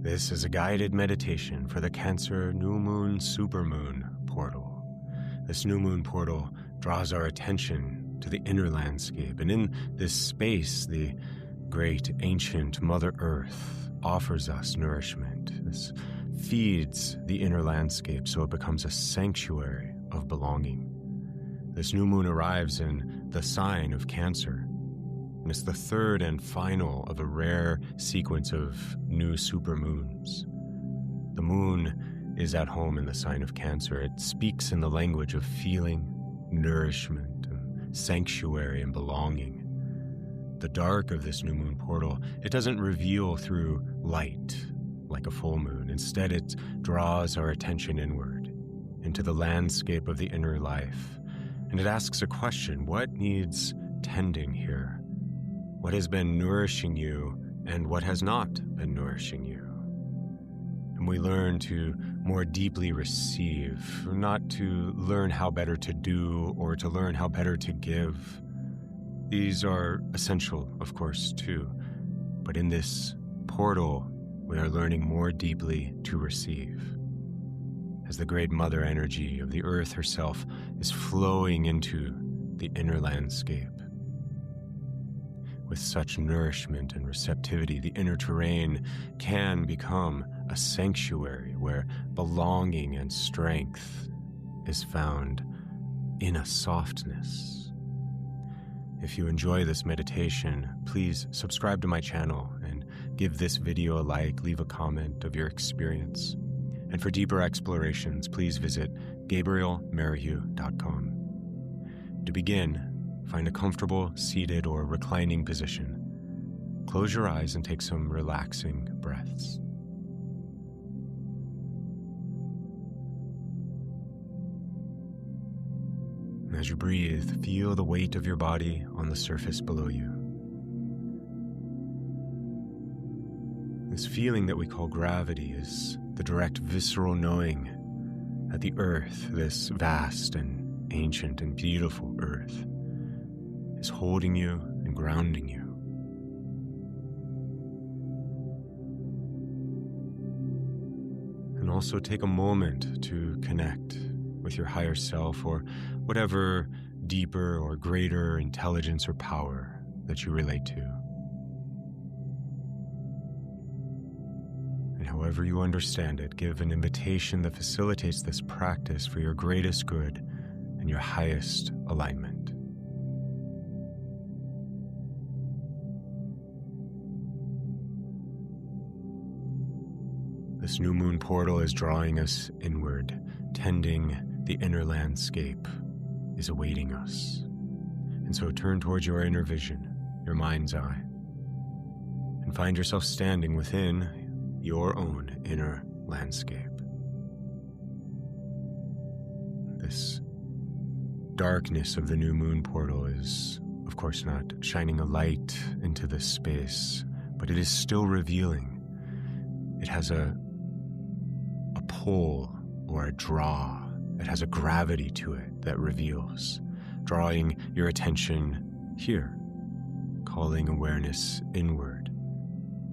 This is a guided meditation for the Cancer New Moon Supermoon portal. This new moon portal draws our attention to the inner landscape, and in this space, the great ancient Mother Earth offers us nourishment. This feeds the inner landscape so it becomes a sanctuary of belonging. This new moon arrives in the sign of Cancer, and it's the third and final of a rare sequence of new supermoons. The moon is at home in the sign of Cancer. It speaks in the language of feeling, nourishment, and sanctuary and belonging. The dark of this new moon portal, it doesn't reveal through light like a full moon. Instead, it draws our attention inward into the landscape of the inner life. And it asks a question: what needs tending here? What has been nourishing you and what has not been nourishing you? And we learn to more deeply receive, not to learn how better to do or to learn how better to give. These are essential, of course, too. But in this portal, we are learning more deeply to receive, as the great mother energy of the earth herself is flowing into the inner landscape. With such nourishment and receptivity, the inner terrain can become a sanctuary where belonging and strength is found in a softness. If you enjoy this meditation, please subscribe to my channel and give this video a like, leave a comment of your experience. And for deeper explorations, please visit GabrielMarihugh.com. To begin, find a comfortable seated or reclining position. Close your eyes and take some relaxing breaths. And as you breathe, feel the weight of your body on the surface below you. This feeling that we call gravity is the direct visceral knowing that the earth, this vast and ancient and beautiful earth, is holding you and grounding you. And also take a moment to connect with your higher self or whatever deeper or greater intelligence or power that you relate to. And however you understand it, give an invitation that facilitates this practice for your greatest good and your highest alignment. This new moon portal is drawing us inward. Tending the inner landscape is awaiting us. And so turn towards your inner vision, your mind's eye, and find yourself standing within your own inner landscape. This darkness of the new moon portal is, of course, not shining a light into this space, but it is still revealing. It has a pull or a draw. It has a gravity to it that reveals, drawing your attention here, calling awareness inward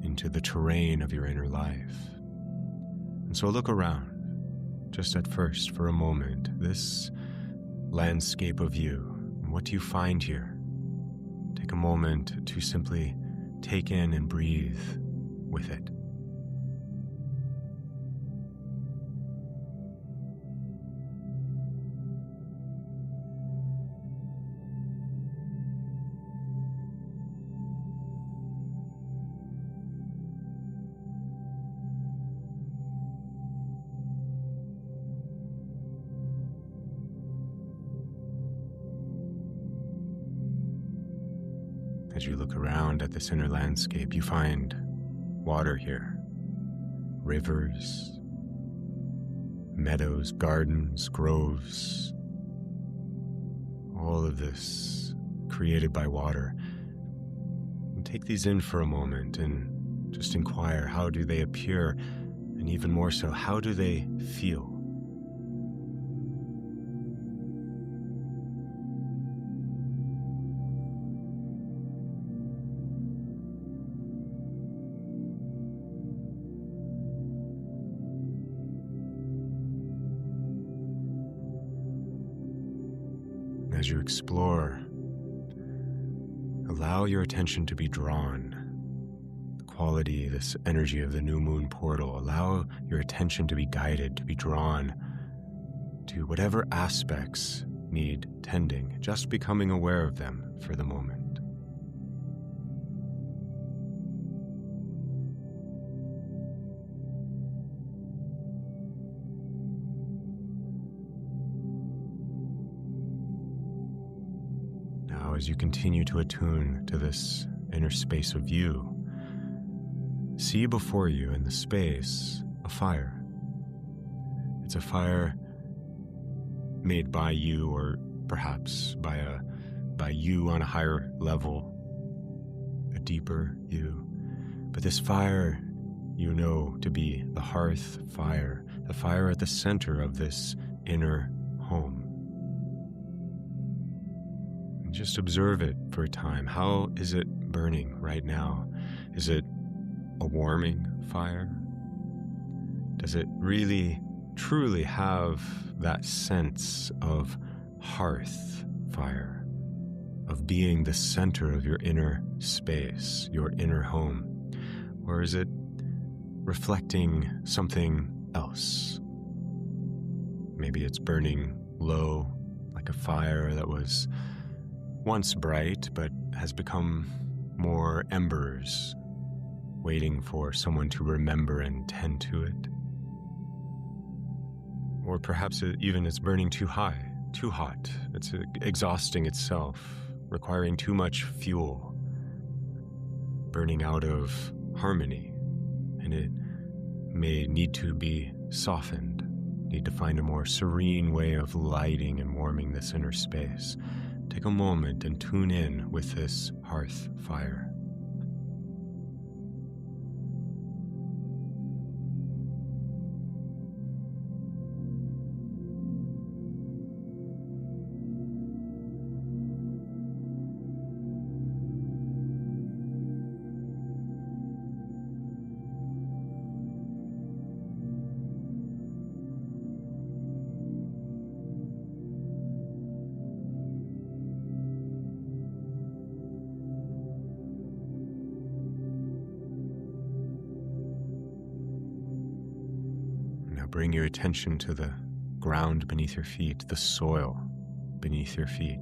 into the terrain of your inner life. And so look around, just at first for a moment, this landscape of you. What do you find here? Take a moment to simply take in and breathe with it. As you look around at this inner landscape, you find water here, rivers, meadows, gardens, groves, all of this created by water. And take these in for a moment and just inquire, how do they appear? And even more so, how do they feel? As you explore, allow your attention to be drawn. The quality, this energy of the new moon portal, allow your attention to be guided, to be drawn to whatever aspects need tending, just becoming aware of them for the moment. Now, as you continue to attune to this inner space of you, see before you in the space a fire. It's a fire made by you, or perhaps by you on a higher level, a deeper you. But this fire you know to be the hearth fire, the fire at the center of this inner home. And just observe it for a time. How is it burning right now? Is it a warming fire? Does it really, truly have that sense of hearth fire, of being the center of your inner space, your inner home? Or is it reflecting something else? Maybe it's burning low, like a fire that was once bright but has become more embers, waiting for someone to remember and tend to it. Or perhaps even it's burning too high, too hot. It's exhausting itself, requiring too much fuel, burning out of harmony, and it may need to be softened, need to find a more serene way of lighting and warming this inner space. Take a moment and tune in with this hearth fire. Bring your attention to the ground beneath your feet, the soil beneath your feet,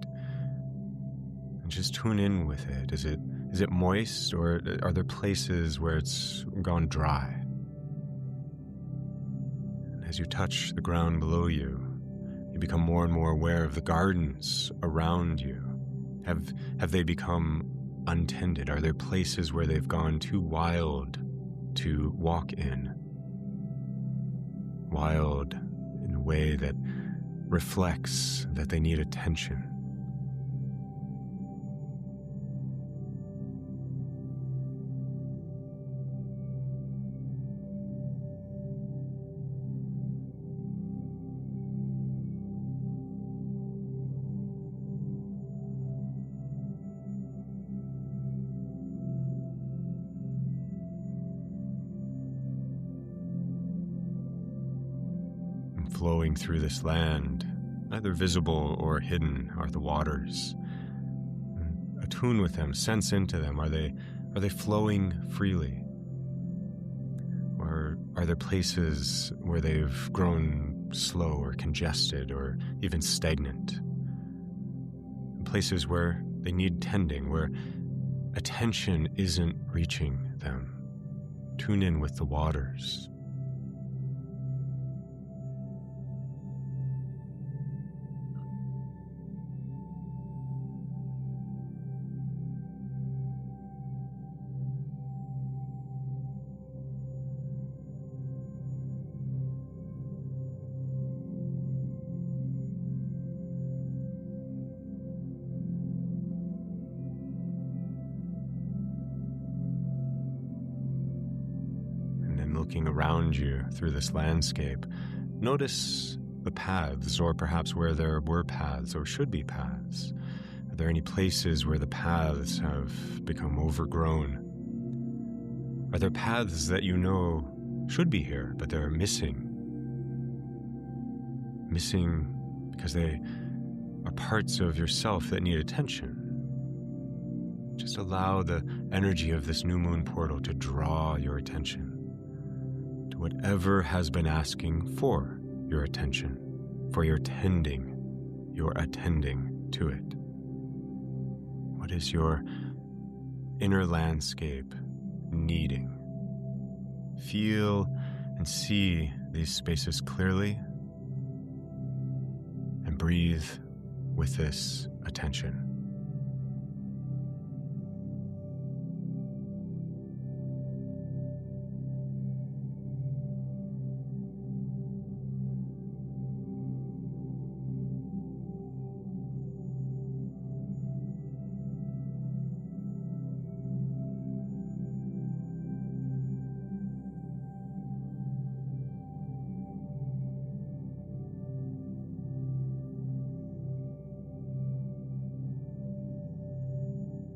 and just tune in with it. Is it moist, or are there places where it's gone dry? And as you touch the ground below you, you become more and more aware of the gardens around you. Have they become untended? Are there places where they've gone too wild to walk in? Wild in a way that reflects that they need attention. Flowing through this land, either visible or hidden, are the waters. Attune with them, sense into them. Are they flowing freely? Or are there places where they've grown slow or congested or even stagnant? Places where they need tending, where attention isn't reaching them. Tune in with the waters. Looking around you through this landscape, notice the paths, or perhaps where there were paths or should be paths. Are there any places where the paths have become overgrown? Are there paths that you know should be here, but they're missing? Missing because they are parts of yourself that need attention. Just allow the energy of this new moon portal to draw your attention to whatever has been asking for your attention, for your attending to it. What is your inner landscape needing? Feel and see these spaces clearly and breathe with this attention.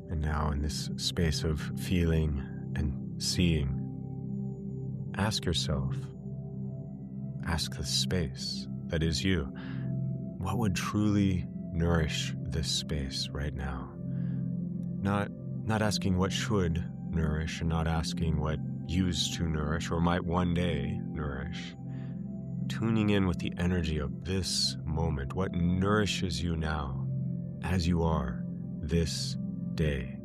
And now in this space of feeling and seeing, ask yourself, ask the space that is you, what would truly nourish this space right now? Not asking what should nourish, and not asking what used to nourish or might one day nourish. Tuning in with the energy of this moment, what nourishes you now as you are this day.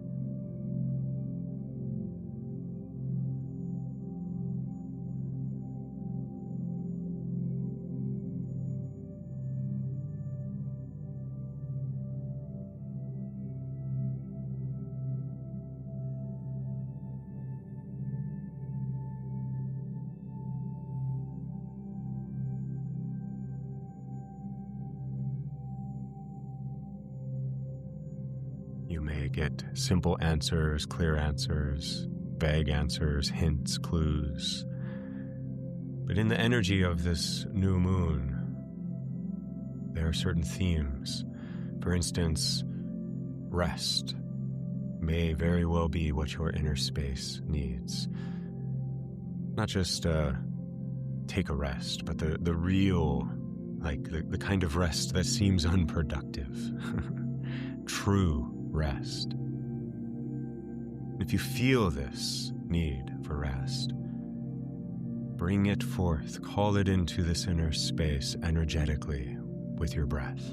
You may get simple answers, clear answers, vague answers, hints, clues. But in the energy of this new moon, there are certain themes. For instance, rest may very well be what your inner space needs. Not just take a rest, but the real, like the kind of rest that seems unproductive. True rest. If you feel this need for rest, bring it forth, call it into this inner space energetically with your breath.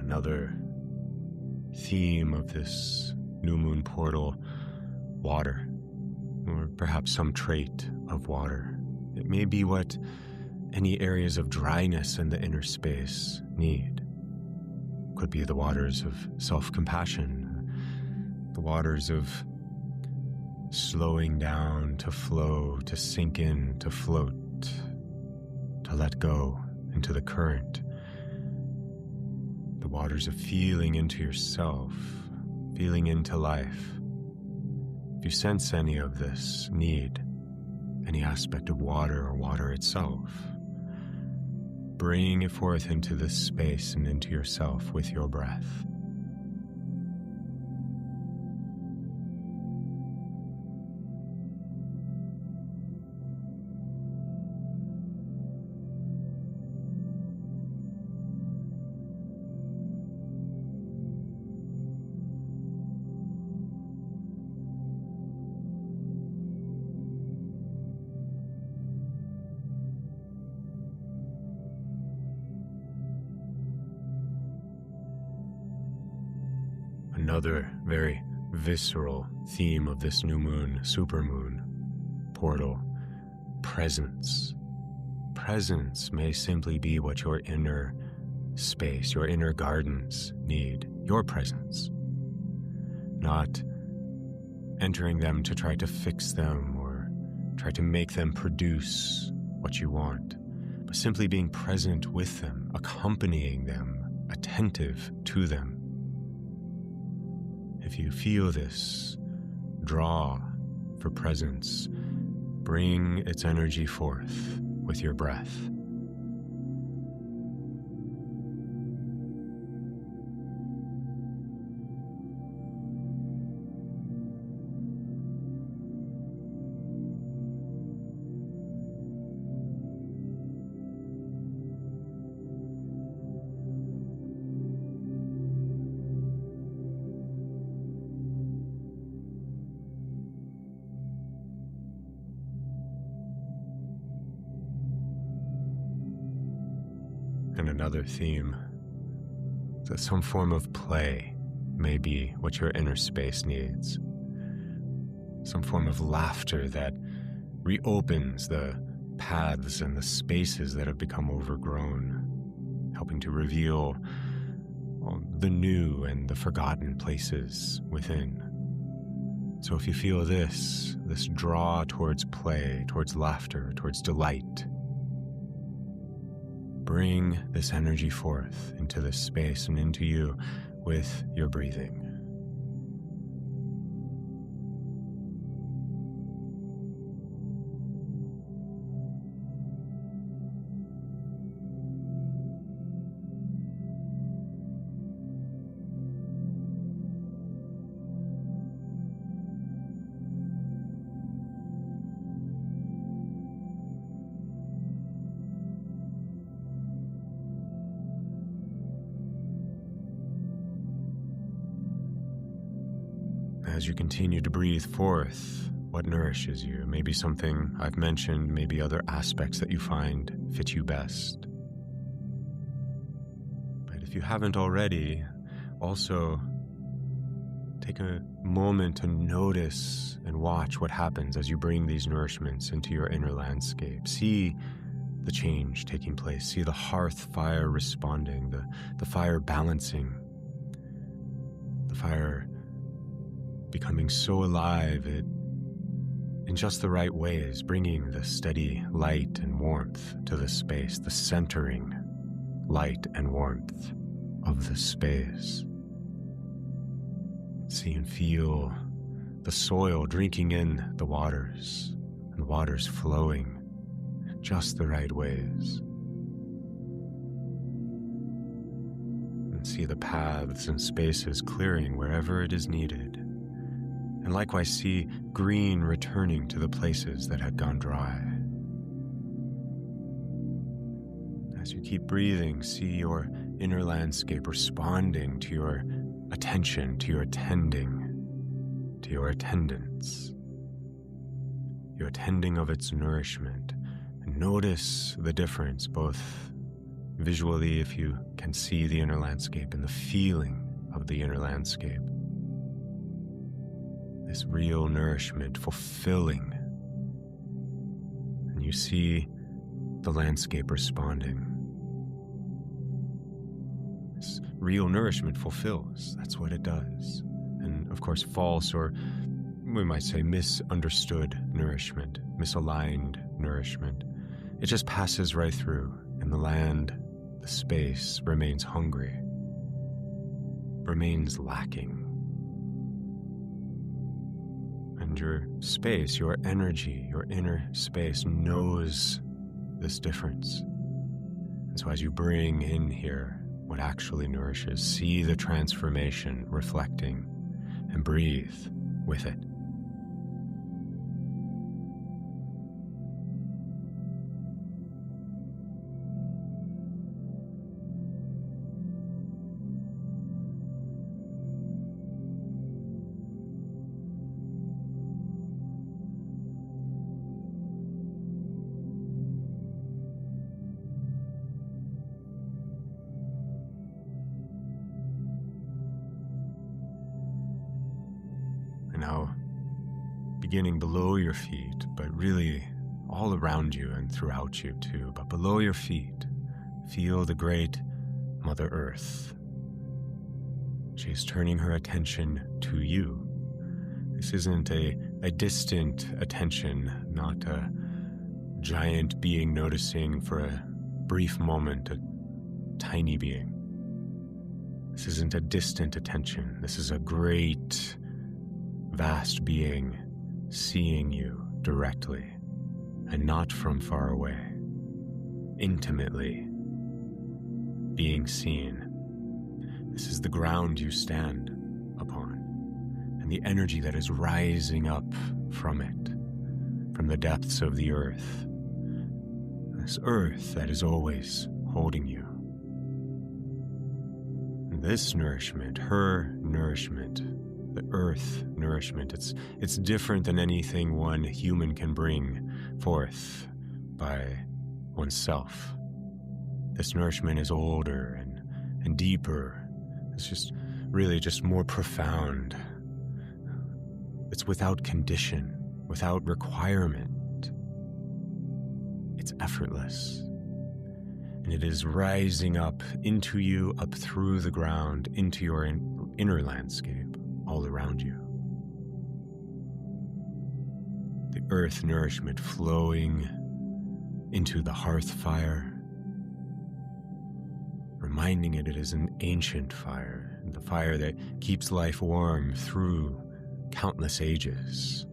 Another theme of this new moon portal, water, or perhaps some trait of water. It may be what any areas of dryness in the inner space need. Could be the waters of self-compassion, the waters of slowing down to flow, to sink in, to float, to let go into the current. The waters of feeling into yourself, feeling into life. If you sense any of this need, any aspect of water or water itself, bring it forth into this space and into yourself with your breath. Another very visceral theme of this new moon, supermoon portal, presence. Presence may simply be what your inner space, your inner gardens need, your presence. Not entering them to try to fix them or try to make them produce what you want, but simply being present with them, accompanying them, attentive to them. if you feel this draw for presence, bring its energy forth with your breath. And another theme is that some form of play may be what your inner space needs. Some form of laughter that reopens the paths and the spaces that have become overgrown, helping to reveal the new and the forgotten places within. So if you feel this draw towards play, towards laughter, towards delight, bring this energy forth into this space and into you with your breathing. As you continue to breathe forth what nourishes you, maybe something I've mentioned, maybe other aspects that you find fit you best. But if you haven't already, also take a moment to notice and watch what happens as you bring these nourishments into your inner landscape. See the change taking place. See the hearth fire responding, the fire balancing, the fire becoming so alive in just the right ways, bringing the steady light and warmth to the space, the centering light and warmth of the space. See and feel the soil drinking in the waters, and the waters flowing just the right ways. And see the paths and spaces clearing wherever it is needed. And likewise see green returning to the places that had gone dry. As you keep breathing, see your inner landscape responding to your attention, to your attending, to your attendance, your attending of its nourishment. And notice the difference, both visually, if you can see the inner landscape, and the feeling of the inner landscape. This real nourishment fulfilling. And you see the landscape responding. This real nourishment fulfills. That's what it does. And of course, false, or we might say misunderstood nourishment, misaligned nourishment, it just passes right through, and the land, the space remains hungry, remains lacking. And your space, your energy, your inner space knows this difference. And so as you bring in here what actually nourishes, see the transformation reflecting, and breathe with it. Now, beginning below your feet, but really all around you and throughout you too, but below your feet, feel the great Mother Earth. She is turning her attention to you. This isn't a distant attention, not a giant being noticing for a brief moment, a tiny being. This isn't a distant attention. This is a great, vast being seeing you directly and not from far away, intimately being seen. This is the ground you stand upon, and the energy that is rising up from it, from the depths of the earth. This earth that is always holding you. And this nourishment, her nourishment, the earth nourishment, it's different than anything one human can bring forth by oneself. This nourishment is older and deeper. It's just really just more profound. It's without condition, without requirement. It's effortless. And it is rising up into you, up through the ground, into your inner landscape, all around you. The earth nourishment flowing into the hearth fire, reminding it is an ancient fire, the fire that keeps life warm through countless ages.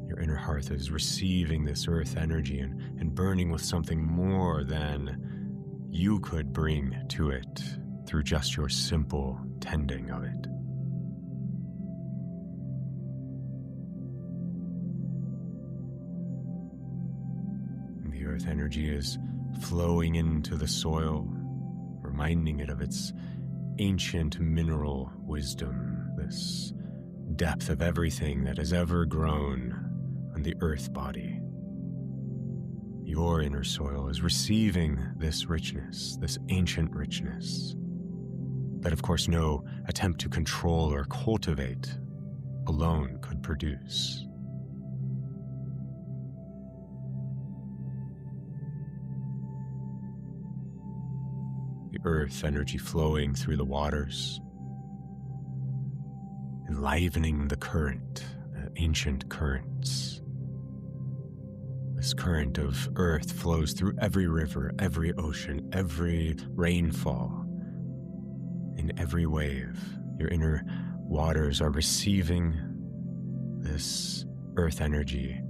Your inner hearth is receiving this earth energy and burning with something more than you could bring to it through just your simple tending of it. And the earth energy is flowing into the soil, reminding it of its ancient mineral wisdom, this depth of everything that has ever grown on the earth body. Your inner soil is receiving this richness, this ancient richness, that of course no attempt to control or cultivate alone could produce. The earth energy flowing through the waters, enlivening the current, the ancient currents. This current of earth flows through every river, every ocean, every rainfall, in every wave. Your inner waters are receiving this earth energy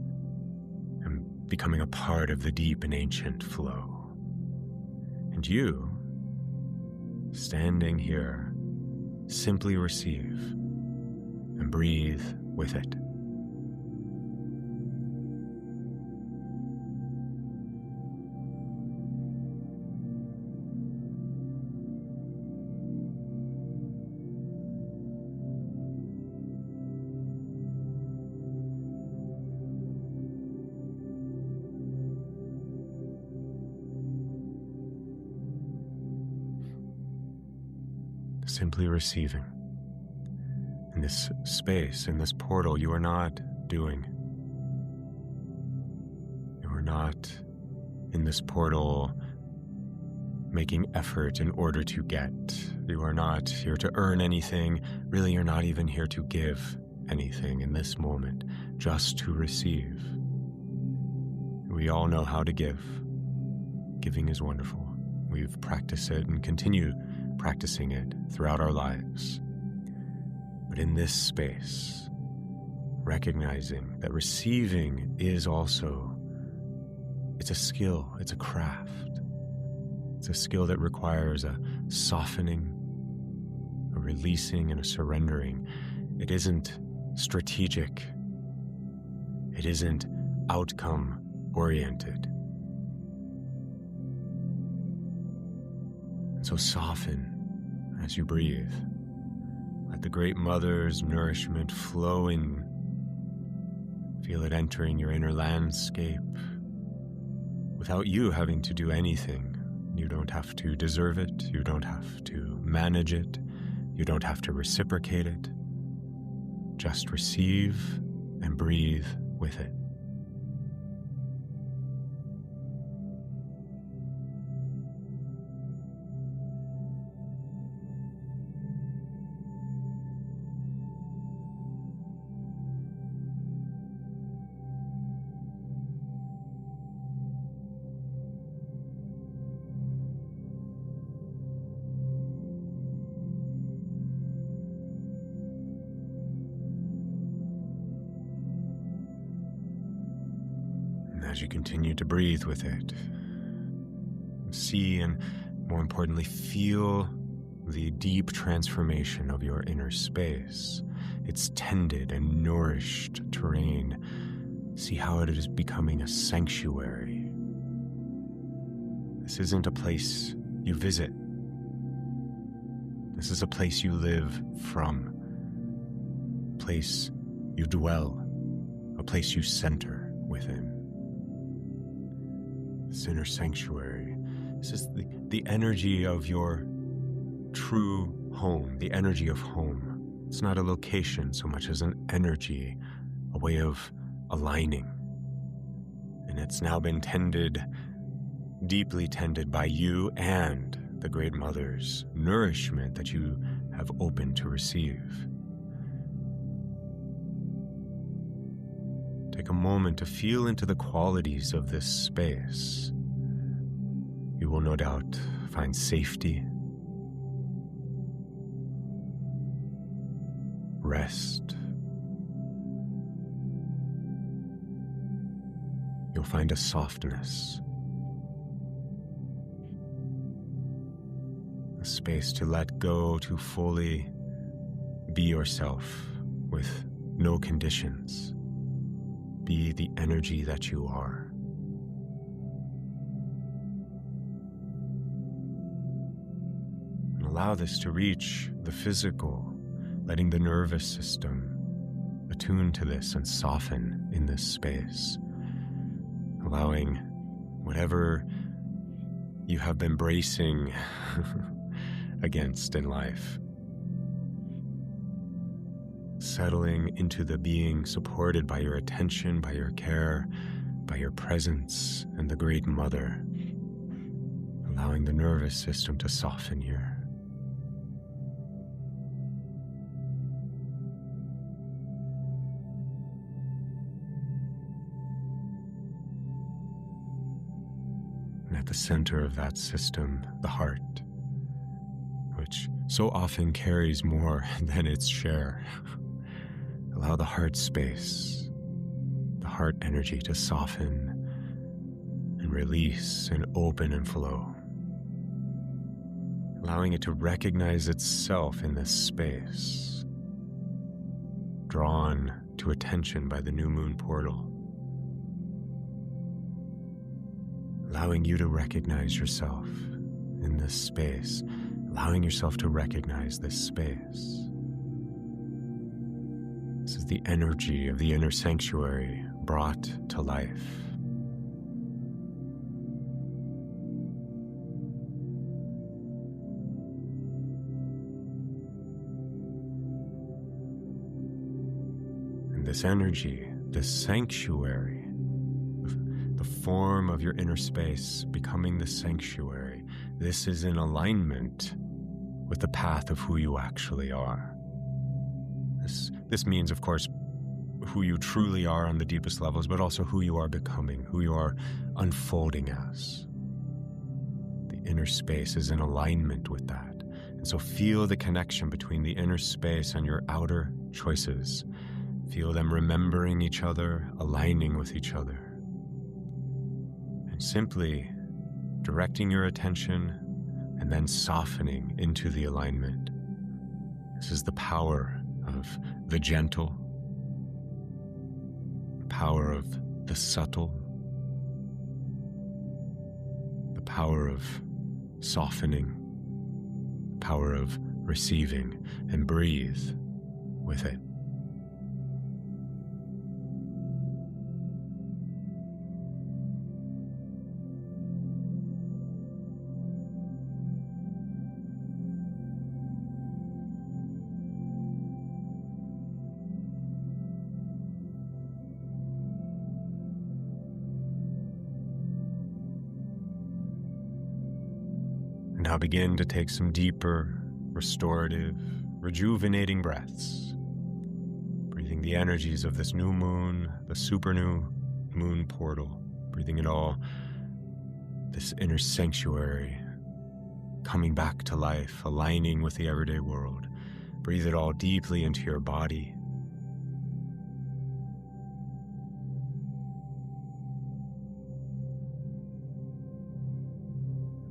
and becoming a part of the deep and ancient flow. And you, standing here, simply receive and breathe with it. Simply receiving. In this space, in this portal, you are not doing. You are not in this portal making effort in order to get. You are not here to earn anything. Really, you're not even here to give anything in this moment, just to receive. We all know how to give. Giving is wonderful. We've practiced it and continue practicing it throughout our lives. But in this space, recognizing that receiving is also, it's a skill, it's a craft. It's a skill that requires a softening, a releasing, and a surrendering. It isn't strategic. It isn't outcome-oriented. So soften as you breathe. Let the Great Mother's nourishment flow in. Feel it entering your inner landscape without you having to do anything. You don't have to deserve it. You don't have to manage it. You don't have to reciprocate it. Just receive and breathe with it. As you continue to breathe with it, see and, more importantly, feel the deep transformation of your inner space, its tended and nourished terrain. See how it is becoming a sanctuary. This isn't a place you visit. This is a place you live from, a place you dwell, a place you center within. This inner sanctuary, this is the energy of your true home, the energy of home. It's not a location so much as an energy, a way of aligning. And it's now been tended, deeply tended by you and the Great Mother's nourishment that you have opened to receive. Take a moment to feel into the qualities of this space. You will no doubt find safety, rest. You'll find a softness, a space to let go, to fully be yourself with no conditions. Be the energy that you are. And allow this to reach the physical, letting the nervous system attune to this and soften in this space. Allowing whatever you have been bracing against in life, settling into the being supported by your attention, by your care, by your presence, and the Great Mother, allowing the nervous system to soften here. And at the center of that system, the heart, which so often carries more than its share. Allow the heart space, the heart energy to soften and release and open and flow. Allowing it to recognize itself in this space, drawn to attention by the new moon portal. Allowing you to recognize yourself in this space, allowing yourself to recognize this space. This is the energy of the inner sanctuary brought to life. And this energy, this sanctuary, the form of your inner space becoming the sanctuary, this is in alignment with the path of who you actually are. This means, of course, who you truly are on the deepest levels, but also who you are becoming, who you are unfolding as. The inner space is in alignment with that. And so feel the connection between the inner space and your outer choices. Feel them remembering each other, aligning with each other. And simply directing your attention and then softening into the alignment. This is the power of the gentle, the power of the subtle, the power of softening, the power of receiving, and breathe with it. Now begin to take some deeper, restorative, rejuvenating breaths. Breathing the energies of this new moon, the super new moon portal. Breathing it all, this inner sanctuary, coming back to life, aligning with the everyday world. Breathe it all deeply into your body.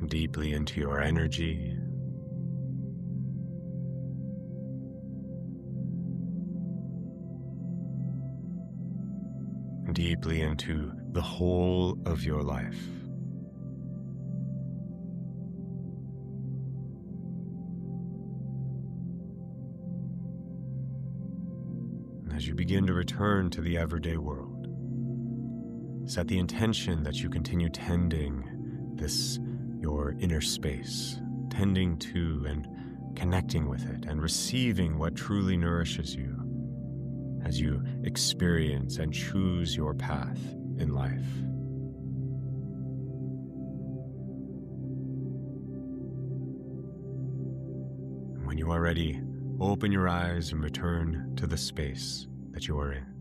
deeply into your energy. Deeply into the whole of your life. And as you begin to return to the everyday world, set the intention that you continue tending your inner space, tending to and connecting with it and receiving what truly nourishes you as you experience and choose your path in life. And when you are ready, open your eyes and return to the space that you are in.